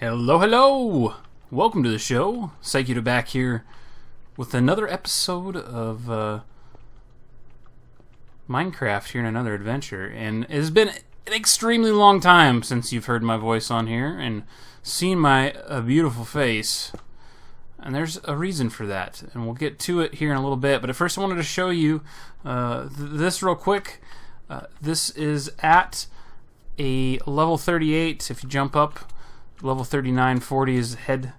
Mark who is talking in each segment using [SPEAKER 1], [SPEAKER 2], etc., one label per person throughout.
[SPEAKER 1] Hello, hello! Welcome to the show. SykoYoda back here with another episode of Minecraft here in another adventure. And it has been an extremely long time since you've heard my voice on here and seen my beautiful face. And there's a reason for that. And we'll get to it here in a little bit. But at first I wanted to show you this real quick. This is at a level 38. If you jump up, level 39, 40 is head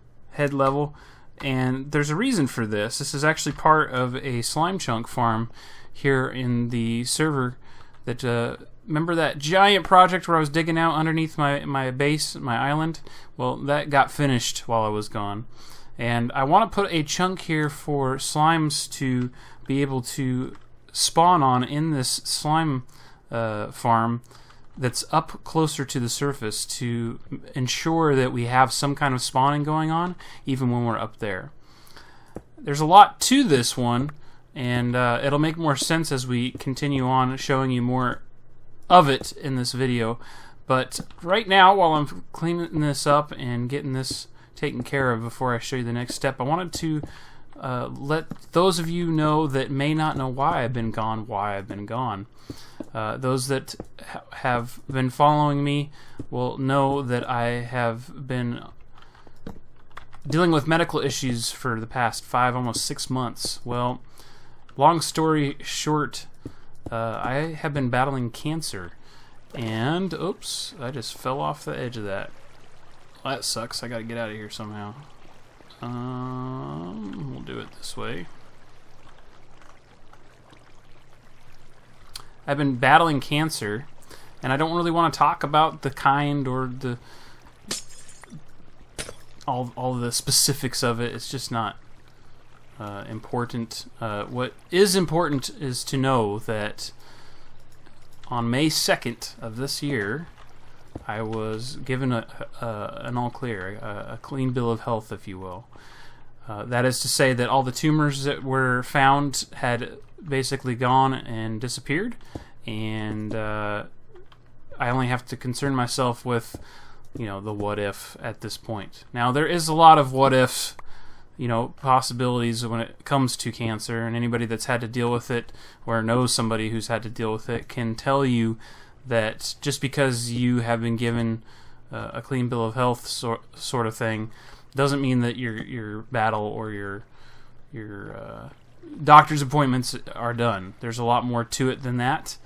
[SPEAKER 1] level, and there's a reason for this. This is actually part of a slime chunk farm here in the server. That remember that giant project where I was digging out underneath my base, my island? Well, that got finished while I was gone, and I want to put a chunk here for slimes to be able to spawn on in this slime farm that's up closer to the surface to ensure that we have some kind of spawning going on even when we're up there. There's a lot to this one, and it'll make more sense as we continue on showing you more of it in this video. But right now, while I'm cleaning this up and getting this taken care of before I show you the next step, I wanted to let those of you know that may not know why I've been gone, those that have been following me will know that I have been dealing with medical issues for the past 5, almost 6 months. Well, long story short, I have been battling cancer, and oops, I just fell off the edge of that. That sucks. I gotta get out of here somehow. We'll do it this way. I've been battling cancer, and I don't really want to talk about the kind or the all the specifics of it. It's just not important. What is important is to know that on May 2nd of this year, I was given an all clear, a clean bill of health, if you will. That is to say that all the tumors that were found had basically gone and disappeared, and I only have to concern myself with, the what if at this point. Now, there is a lot of what if, possibilities when it comes to cancer, and anybody that's had to deal with it or knows somebody who's had to deal with it can tell you that just because you have been given a clean bill of health sort of thing doesn't mean that your battle or your doctor's appointments are done. There's a lot more to it than that,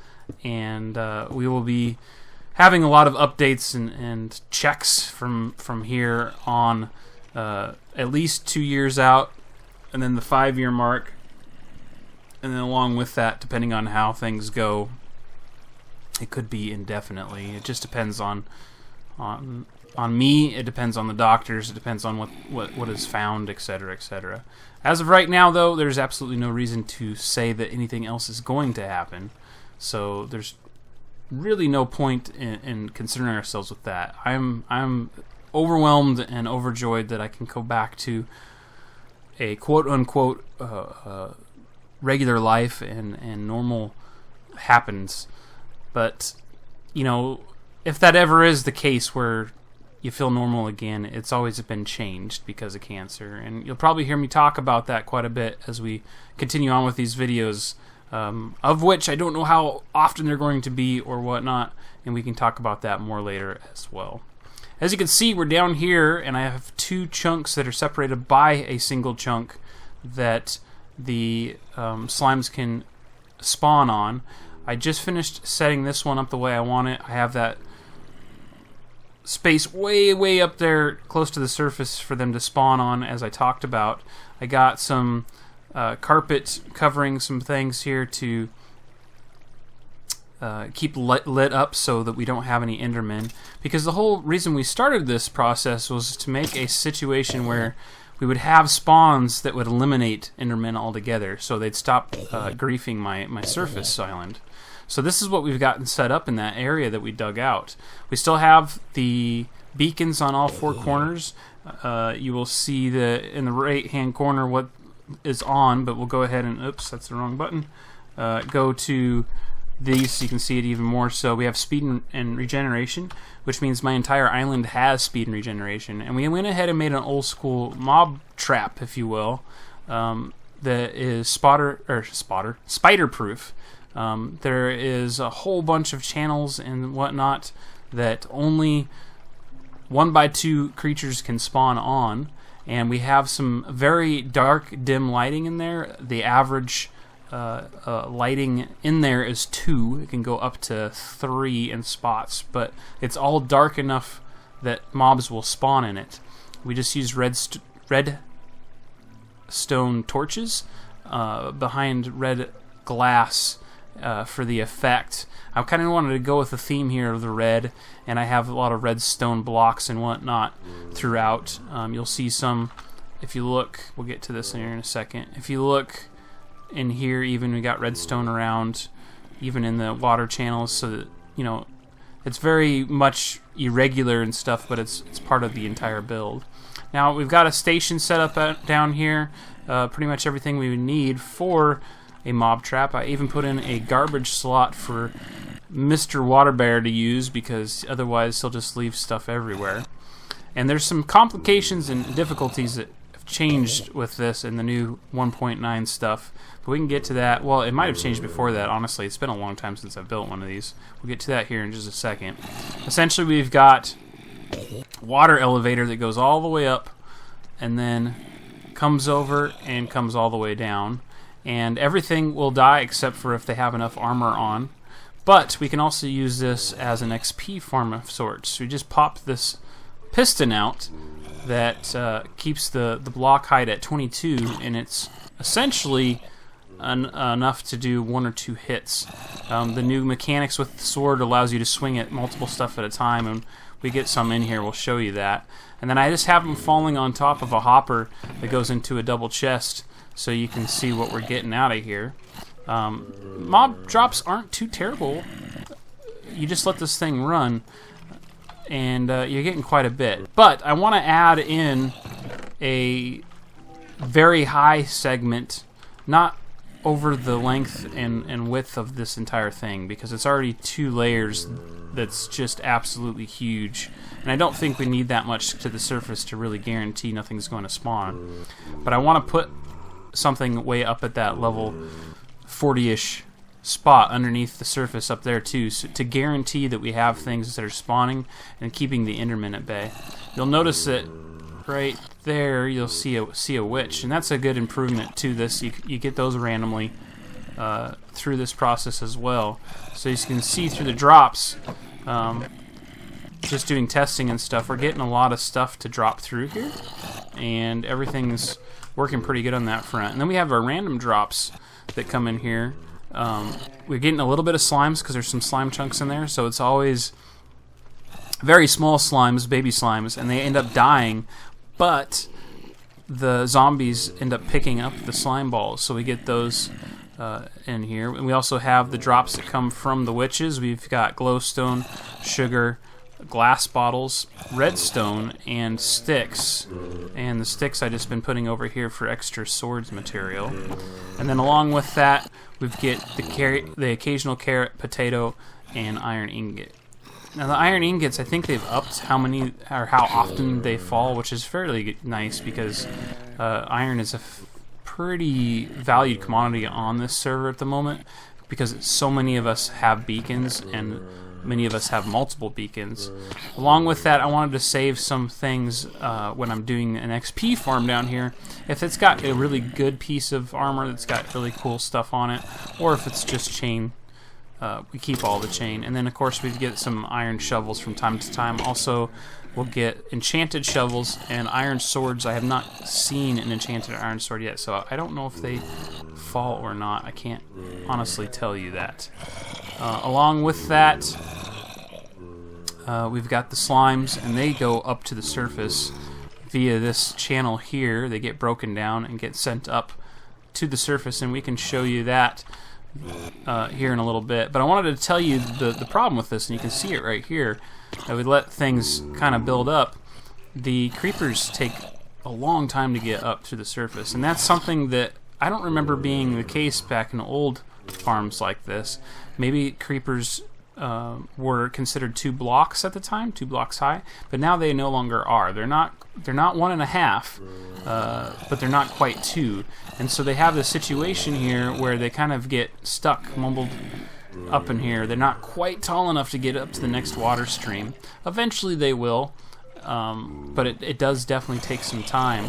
[SPEAKER 1] and we will be having a lot of updates and checks from here on, at least 2 years out, and then the 5-year mark, and then along with that, depending on how things go, it could be indefinitely. It just depends on me. It depends on the doctors. It depends on what is found, etc., etc. As of right now, though, there's absolutely no reason to say that anything else is going to happen. So there's really no point in concerning ourselves with that. I'm overwhelmed and overjoyed that I can go back to a quote unquote regular life and normal happens. But, if that ever is the case where you feel normal again, it's always been changed because of cancer. And you'll probably hear me talk about that quite a bit as we continue on with these videos, of which I don't know how often they're going to be or whatnot, and we can talk about that more later as well. As you can see, we're down here, and I have 2 chunks that are separated by a single chunk that the slimes can spawn on. I just finished setting this one up the way I want it. I have that space way up there close to the surface for them to spawn on, as I talked about. I got some carpet covering some things here to keep lit up so that we don't have any Endermen, because the whole reason we started this process was to make a situation where we would have spawns that would eliminate Endermen altogether, so they'd stop griefing my surface island. So this is what we've gotten set up in that area that we dug out. We still have the beacons on all 4 corners. You will see in the right-hand corner what is on, but we'll go ahead and, oops, that's the wrong button. Go to these, you can see it even more so. We have speed and regeneration, which means my entire island has speed and regeneration. And we went ahead and made an old school mob trap, if you will, that is spider proof. There is a whole bunch of channels and whatnot that only 1x2 creatures can spawn on, and we have some very dark, dim lighting in there. The average lighting in there is 2. It can go up to 3 in spots, but it's all dark enough that mobs will spawn in it. We just use red stone torches behind red glass for the effect. I kind of wanted to go with the theme here of the red, and I have a lot of red stone blocks and whatnot throughout. You'll see some, if you look, we'll get to this in here in a second. If you look in here, even we got redstone around, even in the water channels, so that, you know, it's very much irregular and stuff, but it's part of the entire build. Now we've got a station set up down here, pretty much everything we would need for a mob trap. I even put in a garbage slot for Mr. Water Bear to use, because otherwise he'll just leave stuff everywhere. And there's some complications and difficulties that have changed with this in the new 1.9 stuff, but we can get to that. Well, it might have changed before that, honestly. It's been a long time since I've built one of these. We'll get to that here in just a second. Essentially, we've got water elevator that goes all the way up and then comes over and comes all the way down. And everything will die except for if they have enough armor on. But we can also use this as an XP farm of sorts. So we just pop this piston out that keeps the block height at 22, and it's essentially enough to do 1 or 2 hits. The new mechanics with the sword allows you to swing at multiple stuff at a time, and we get some in here, we'll show you that. And then I just have them falling on top of a hopper that goes into a double chest, so you can see what we're getting out of here. Mob drops aren't too terrible. You just let this thing run, and you're getting quite a bit. But I want to add in a very high segment, not over the length and width of this entire thing, because it's already 2 layers that's just absolutely huge. And I don't think we need that much to the surface to really guarantee nothing's going to spawn. But I want to put something way up at that level 40-ish spot underneath the surface up there too, so to guarantee that we have things that are spawning and keeping the Enderman at bay. You'll notice that right there you'll see a witch, and that's a good improvement to this. You get those randomly through this process as well. So you can see through the drops, just doing testing and stuff, we're getting a lot of stuff to drop through here, and everything's working pretty good on that front. And then we have our random drops that come in here. We're getting a little bit of slimes because there's some slime chunks in there, so it's always very small slimes, baby slimes, and they end up dying, but the zombies end up picking up the slime balls, so we get those in here. And we also have the drops that come from the witches. We've got glowstone, sugar, glass bottles, redstone, and sticks. And the sticks I just been putting over here for extra swords material. And then along with that, we get the occasional carrot, potato, and iron ingot. Now the iron ingots, I think they've upped how many or how often they fall, which is fairly nice because iron is a pretty valued commodity on this server at the moment, because so many of us have beacons and many of us have multiple beacons. Along with that, I wanted to save some things when I'm doing an XP farm down here. If it's got a really good piece of armor that's got really cool stuff on it, or if it's just chain, we keep all the chain. And then of course we get some iron shovels from time to time. Also, we'll get enchanted shovels and iron swords. I have not seen an enchanted iron sword yet, so I don't know if they fall or not. I can't honestly tell you that. Along with that, we've got the slimes, and they go up to the surface via this channel here. They get broken down and get sent up to the surface, and we can show you that here in a little bit. But I wanted to tell you the problem with this, and you can see it right here. We let things kind of build up. The creepers take a long time to get up to the surface, and that's something that I don't remember being the case back in old farms like this. Maybe creepers were considered 2 blocks at the time, 2 blocks high, but now they no longer are. They're not 1.5, but they're not quite 2, and so they have this situation here where they kind of get stuck, mumbled up in here. They're not quite tall enough to get up to the next water stream. Eventually they will, but it does definitely take some time.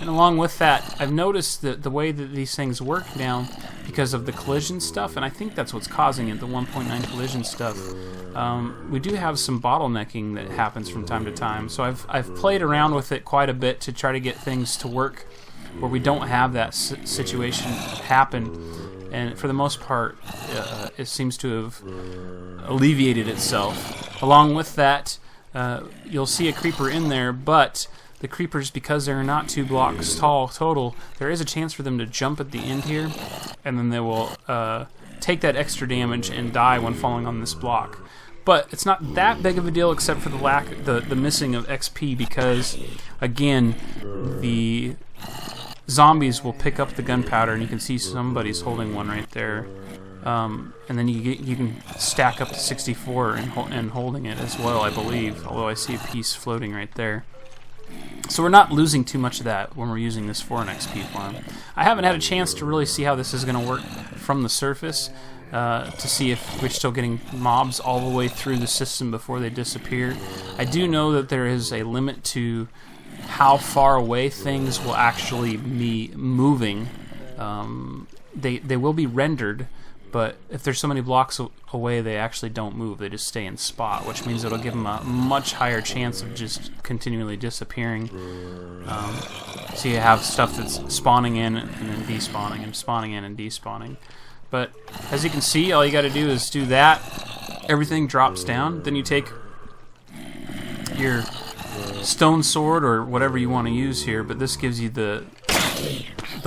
[SPEAKER 1] And along with that, I've noticed that the way that these things work now, because of the collision stuff, and I think that's what's causing it, the 1.9 collision stuff, we do have some bottlenecking that happens from time to time. So I've played around with it quite a bit to try to get things to work where we don't have that situation happen. And for the most part, it seems to have alleviated itself. Along with that, you'll see a creeper in there, but the creepers, because they're not 2 blocks tall total, there is a chance for them to jump at the end here, and then they will take that extra damage and die when falling on this block. But it's not that big of a deal, except for the missing of XP, because again, the zombies will pick up the gunpowder, and you can see somebody's holding one right there. And then you can stack up to 64 and holding it as well, I believe, although I see a piece floating right there. So we're not losing too much of that when we're using this for an XP farm. I haven't had a chance to really see how this is going to work from the surface, to see if we're still getting mobs all the way through the system before they disappear. I do know that there is a limit to how far away things will actually be moving. They will be rendered, but if there's so many blocks away, they actually don't move. They just stay in spot, which means it'll give them a much higher chance of just continually disappearing. So you have stuff that's spawning in and then despawning, and spawning in and despawning. But as you can see, all you got to do is do that. Everything drops down. Then you take your stone sword or whatever you want to use here, but this gives you the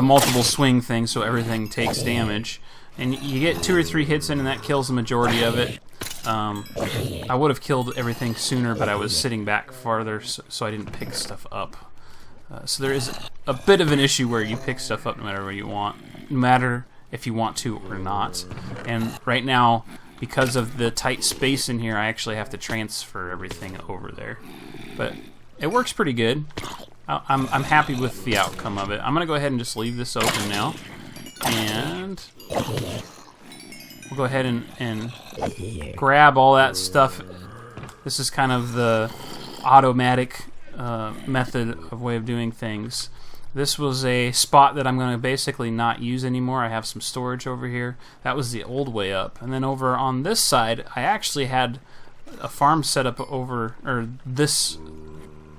[SPEAKER 1] multiple swing thing, so everything takes damage. And you get 2 or 3 hits in, and that kills the majority of it. I would have killed everything sooner, but I was sitting back farther, so I didn't pick stuff up. So there is a bit of an issue where you pick stuff up no matter what you want, no matter if you want to or not. And right now, because of the tight space in here, I actually have to transfer everything over there. But it works pretty good. I'm happy with the outcome of it. I'm going to go ahead and just leave this open now. And we'll go ahead and grab all that stuff. This is kind of the automatic method of way of doing things. This was a spot that I'm going to basically not use anymore. I have some storage over here. That was the old way up. And then over on this side, I actually had a farm set up over, or this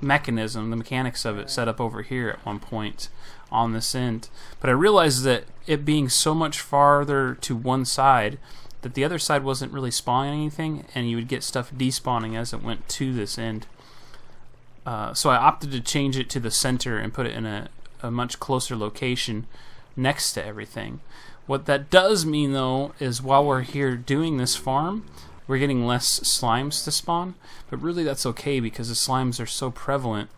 [SPEAKER 1] mechanism, the mechanics of it, set up over here at one point on this end. But I realized that it being so much farther to one side, that the other side wasn't really spawning anything, and you would get stuff despawning as it went to this end. So I opted to change it to the center and put it in a much closer location next to everything. What that does mean, though, is while we're here doing this farm, we're getting less slimes to spawn, but really that's okay because the slimes are so prevalent.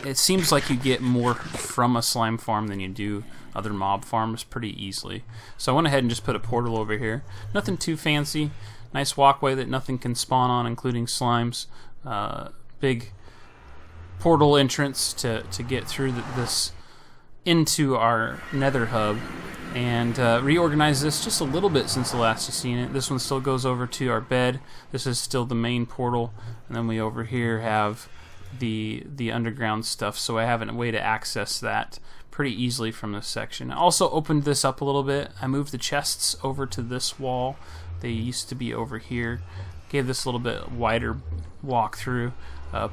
[SPEAKER 1] It seems like you get more from a slime farm than you do other mob farms pretty easily. So I went ahead and just put a portal over here. Nothing too fancy. Nice walkway that nothing can spawn on, including slimes. Big portal entrance to get through this into our nether hub. And reorganize this just a little bit since the last you've seen it. This one still goes over to our bed. This is still the main portal. And then we over here have the underground stuff, so I have a way to access that pretty easily from this section. I also opened this up a little bit. I moved the chests over to this wall. They used to be over here. Gave this a little bit wider walk through.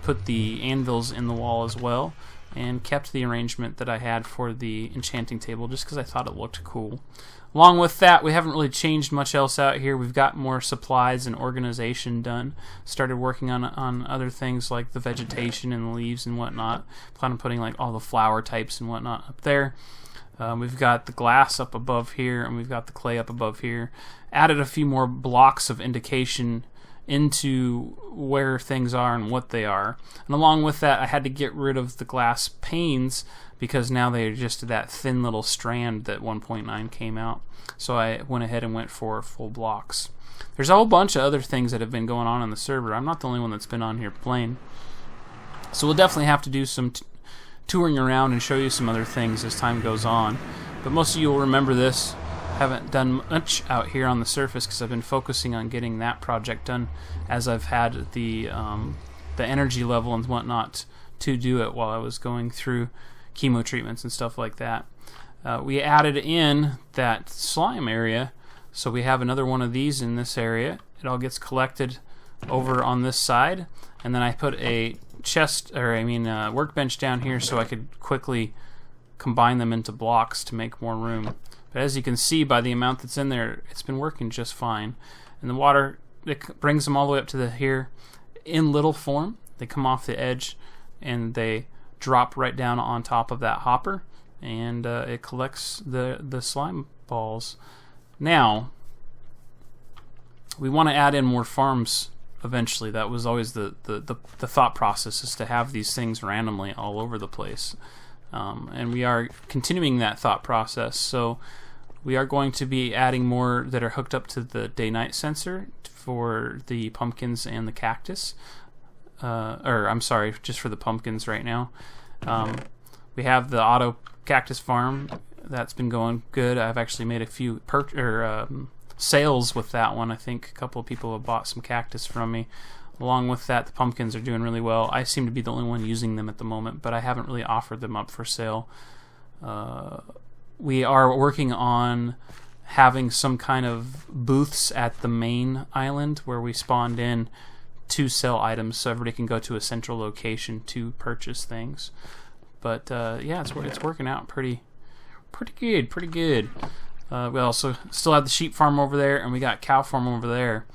[SPEAKER 1] Put the anvils in the wall as well, and kept the arrangement that I had for the enchanting table just because I thought it looked cool. Along with that, we haven't really changed much else out here. We've got more supplies and organization done. Started working on other things like the vegetation and the leaves and whatnot. Plan on putting like all the flower types and whatnot up there. We've got the glass up above here, and we've got the clay up above here. Added a few more blocks of indication into where things are and what they are. And along with that, I had to get rid of the glass panes because now they're just that thin little strand that 1.9 came out. So I went ahead and went for full blocks. There's a whole bunch of other things that have been going on the server. I'm not the only one that's been on here playing. So we'll definitely have to do some touring around and show you some other things as time goes on. But most of you will remember this. Haven't done much out here on the surface because I've been focusing on getting that project done as I've had the energy level and whatnot to do it while I was going through chemo treatments and stuff like that. We added in that slime area, so we have another one of these in this area. It all gets collected over on this side, and then I put a workbench down here so I could quickly combine them into blocks to make more room. But as you can see by the amount that's in there, it's been working just fine. And the water, it brings them all the way up to here in little form. They come off the edge and they drop right down on top of that hopper, and it collects the slime balls. Now, we want to add in more farms eventually. That was always the thought process, is to have these things randomly all over the place. And we are continuing that thought process. So we are going to be adding more that are hooked up to the day-night sensor for the pumpkins and the cactus. I'm sorry, just for the pumpkins right now. We have the auto cactus farm. That's been going good. I've actually made a few sales with that one. I think a couple of people have bought some cactus from me. Along with that, the pumpkins are doing really well. I seem to be the only one using them at the moment, but I haven't really offered them up for sale. We are working on having some kind of booths at the main island where we spawned in to sell items, so everybody can go to a central location to purchase things. But yeah, it's working out pretty good. We also still have the sheep farm over there, and we got cow farm over there.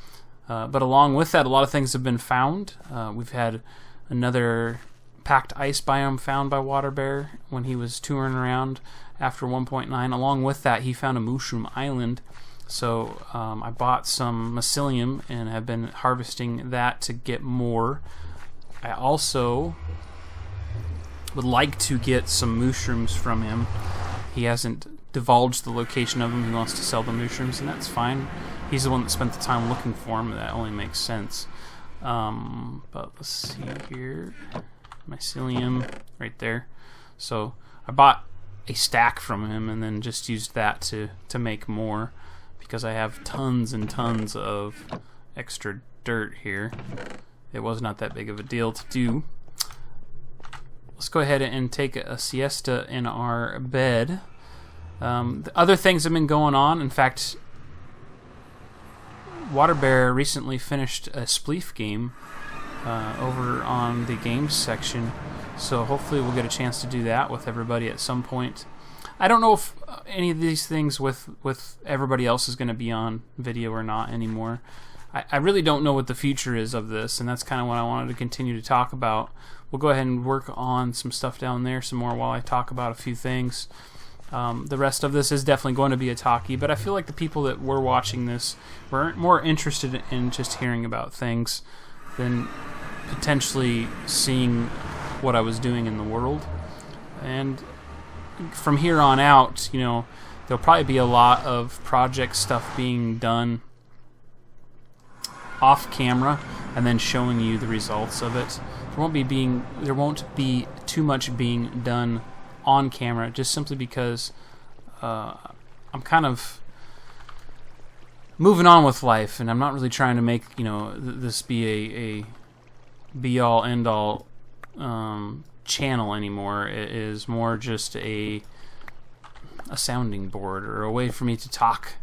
[SPEAKER 1] But along with that, a lot of things have been found. We've had another packed ice biome found by Water Bear when he was touring around after 1.9. Along with that, he found a mushroom island. So I bought some mycelium and have been harvesting that to get more. I also would like to get some mushrooms from him. He hasn't divulged the location of them. He wants to sell the mushrooms, and that's fine. He's the one that spent the time looking for them. That only makes sense. But let's see here. Mycelium right there. So I bought a stack from him and then just used that to make more, because I have tons and tons of extra dirt here. It was not that big of a deal to do. Let's go ahead and take a siesta in our bed. The other things have been going on. In fact, Water Bear recently finished a Spleef game over on the games section, so hopefully we'll get a chance to do that with everybody at some point. I don't know if any of these things with everybody else is going to be on video or not anymore. I really don't know what the future is of this, and that's kind of what I wanted to continue to talk about. We'll go ahead and work on some stuff down there some more while I talk about a few things. The rest of this is definitely going to be a talkie, but I feel like the people that were watching this were more interested in just hearing about things than potentially seeing what I was doing in the world. And from here on out, you know, there'll probably be a lot of project stuff being done off camera and then showing you the results of it. There won't be too much being done on camera, just simply because I'm kind of moving on with life, and I'm not really trying to make, you know, this be a be all end all channel anymore. It is more just a sounding board, or a way for me to talk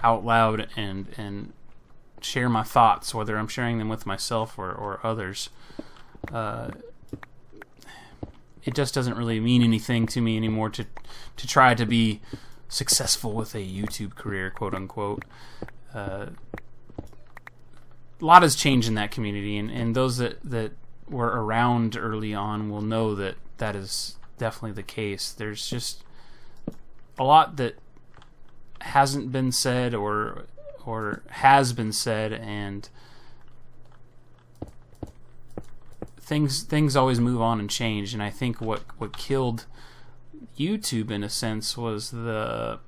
[SPEAKER 1] out loud and share my thoughts, whether I'm sharing them with myself or others. It just doesn't really mean anything to me anymore to try to be successful with a YouTube career, quote unquote. A lot has changed in that community, and those that were around early on will know that is definitely the case. There's just a lot that hasn't been said or has been said, and things always move on and change, and I think what killed YouTube in a sense was the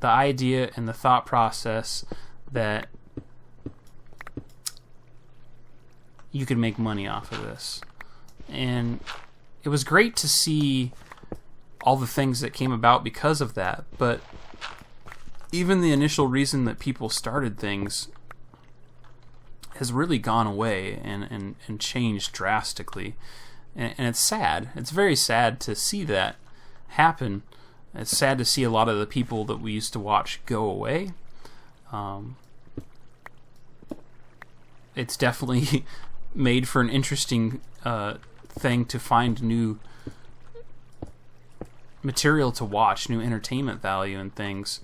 [SPEAKER 1] idea and the thought process that you could make money off of this. And it was great to see all the things that came about because of that, but even the initial reason that people started things has really gone away and changed drastically. And it's sad. It's very sad to see that happen. It's sad to see a lot of the people that we used to watch go away. It's definitely made for an interesting thing to find new material to watch, new entertainment value and things.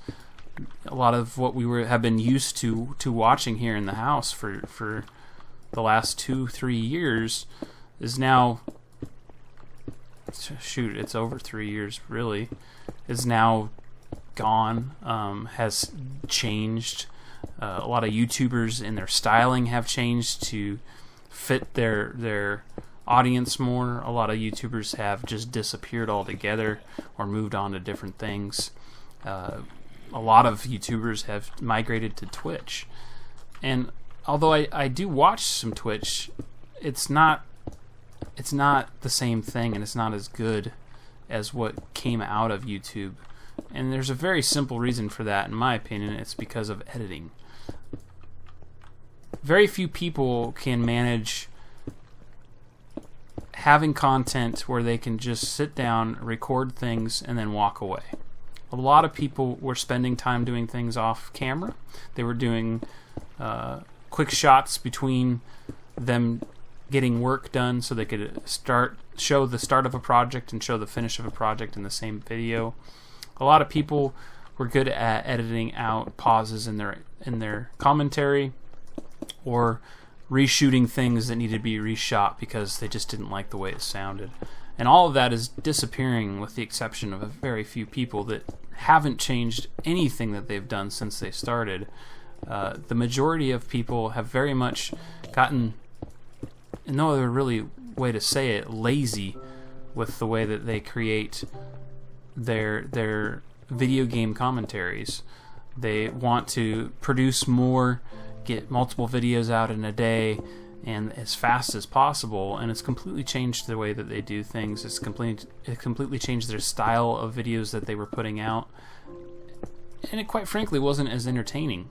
[SPEAKER 1] A lot of what we have been used to watching here in the house for the last 2-3 years is now, shoot, it's over 3 years really, is now gone, has changed. A lot of YouTubers in their styling have changed to fit their audience more. A lot of YouTubers have just disappeared altogether or moved on to different things. A lot of YouTubers have migrated to Twitch. And although I do watch some Twitch, it's not the same thing, and it's not as good as what came out of YouTube. And there's a very simple reason for that, in my opinion. It's because of editing. Very few people can manage having content where they can just sit down, record things, and then walk away. A lot of people were spending time doing things off camera. They were doing quick shots between them getting work done so they could show the start of a project and show the finish of a project in the same video. A lot of people were good at editing out pauses in their commentary, or reshooting things that needed to be reshot because they just didn't like the way it sounded. And all of that is disappearing, with the exception of a very few people that haven't changed anything that they've done since they started. The majority of people have very much gotten, no other really way to say it, lazy with the way that they create their video game commentaries. They want to produce more, get multiple videos out in a day, and as fast as possible, and it's completely changed the way that they do things. It completely changed their style of videos that they were putting out, and it quite frankly wasn't as entertaining.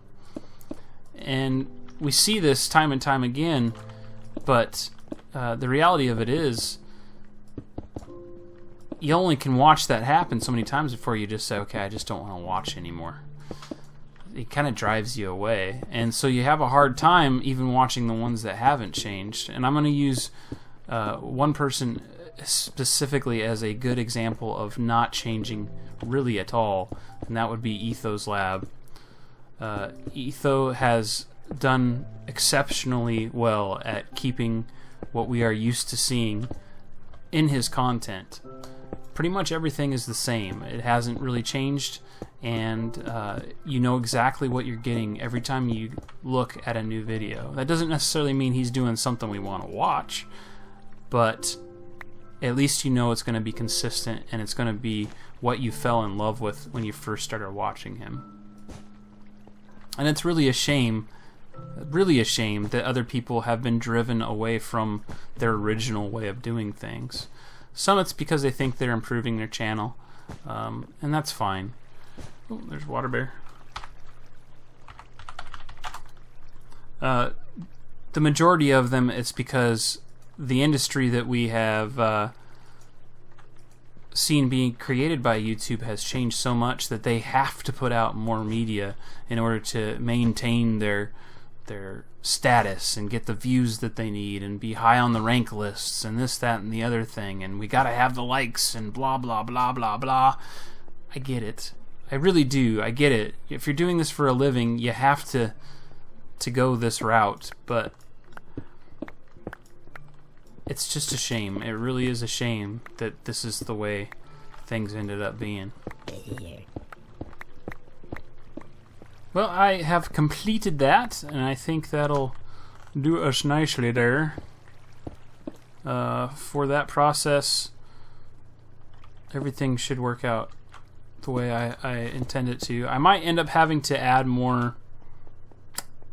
[SPEAKER 1] And we see this time and time again, but the reality of it is, you only can watch that happen so many times before you just say, okay, I just don't want to watch anymore. It kind of drives you away, and so you have a hard time even watching the ones that haven't changed. And I'm going to use one person specifically as a good example of not changing really at all, and that would be Etho's Lab. Etho has done exceptionally well at keeping what we are used to seeing in his content. Pretty much everything is the same. It hasn't really changed, and you know exactly what you're getting every time you look at a new video. That doesn't necessarily mean he's doing something we want to watch, but at least you know it's going to be consistent, and it's going to be what you fell in love with when you first started watching him. And it's really a shame that other people have been driven away from their original way of doing things. Some it's because they think they're improving their channel, and that's fine. Oh, there's Water Bear. The majority of them, it's because the industry that we have seen being created by YouTube has changed so much that they have to put out more media in order to maintain their status and get the views that they need and be high on the rank lists and this, that, and the other thing, and we gotta have the likes and blah blah blah blah blah. I get it. I really do. I get it. If you're doing this for a living, you have to go this route, but it's just a shame. It really is a shame that this is the way things ended up being. Well, I have completed that, and I think that'll do us nicely there. for that process, everything should work out the way I intend it to. I might end up having to add more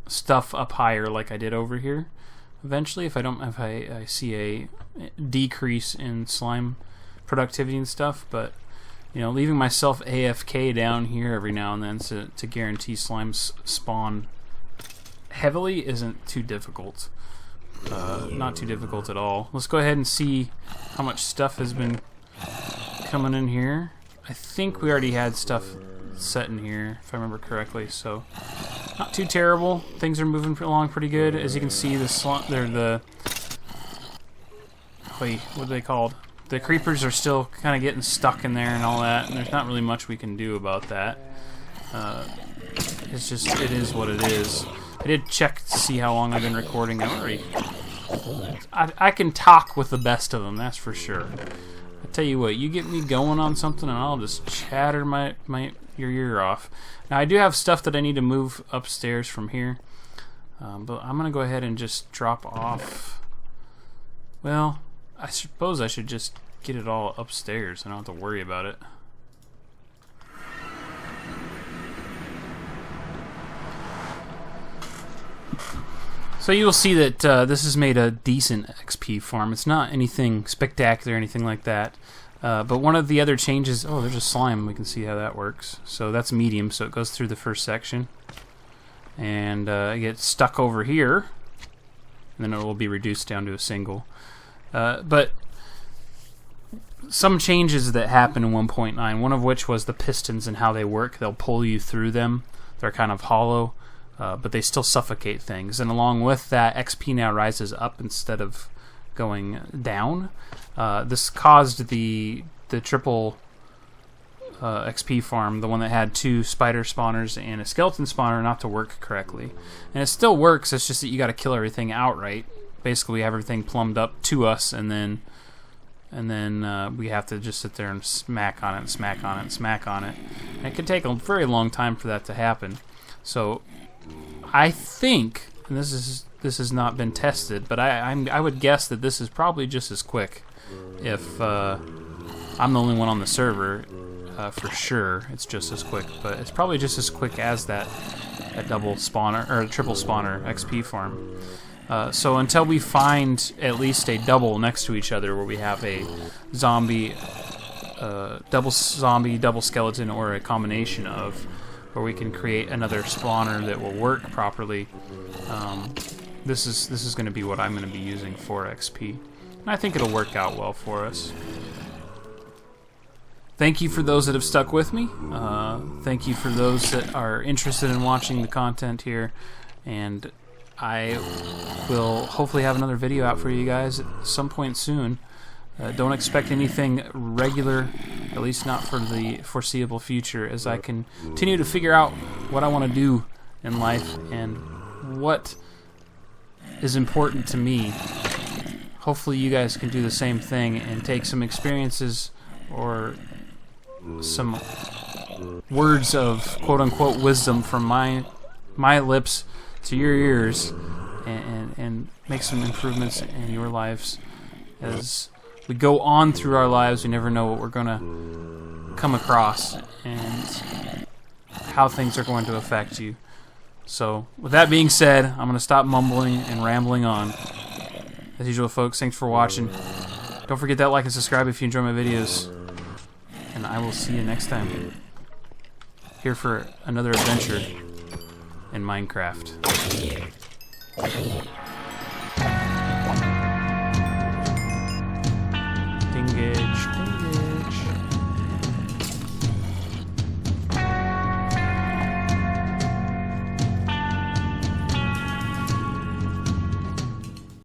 [SPEAKER 1] stuff up higher like I did over here eventually if I see a decrease in slime productivity and stuff, but you know, leaving myself AFK down here every now and then to guarantee slimes spawn heavily isn't too difficult. Not too difficult at all. Let's go ahead and see how much stuff has been coming in here. I think we already had stuff set in here, if I remember correctly, so not too terrible. Things are moving along pretty good. As you can see, wait, what are they called? The creepers are still kind of getting stuck in there and all that, and there's not really much we can do about that. It's just, it is what it is. I did check to see how long I've been recording. I can talk with the best of them, that's for sure. I tell you what, you get me going on something and I'll just chatter your ear off. Now I do have stuff that I need to move upstairs from here, but I'm gonna go ahead and just drop off. Well, I suppose I should just get it all upstairs. I don't have to worry about it. So you will see that this has made a decent XP farm. It's not anything spectacular or anything like that. But one of the other changes... Oh, there's a slime. We can see how that works. So that's medium, so it goes through the first section. And it gets stuck over here. And then it will be reduced down to a single. But some changes that happen in 1.9, one of which was the pistons and how they work. They'll pull you through them. They're kind of hollow. But they still suffocate things, and along with that, XP now rises up instead of going down. This caused the triple XP farm, the one that had 2 spider spawners and a skeleton spawner, not to work correctly. And it still works, it's just that you got to kill everything outright. Basically, we have everything plumbed up to us, and then we have to just sit there and smack on it, and smack on it, and smack on it. And it can take a very long time for that to happen. So I think, and this has not been tested, but I would guess that this is probably just as quick. If I'm the only one on the server, for sure, it's just as quick. But it's probably just as quick as that double spawner or triple spawner XP farm. So until we find at least a double next to each other, where we have a zombie, double skeleton, or a combination of, where we can create another spawner that will work properly. This is going to be what I'm going to be using for XP, and I think it'll work out well for us. Thank you for those that have stuck with me. Thank you for those that are interested in watching the content here, and I will hopefully have another video out for you guys at some point soon. Don't expect anything regular, at least not for the foreseeable future, as I continue to figure out what I want to do in life and what is important to me. Hopefully you guys can do the same thing and take some experiences or some words of quote-unquote wisdom from my lips to your ears and make some improvements in your lives. As we go on through our lives, we never know what we're going to come across and how things are going to affect you. So, with that being said, I'm going to stop mumbling and rambling on. As usual, folks, thanks for watching. Don't forget that like and subscribe if you enjoy my videos. And I will see you next time. Here for another adventure in Minecraft.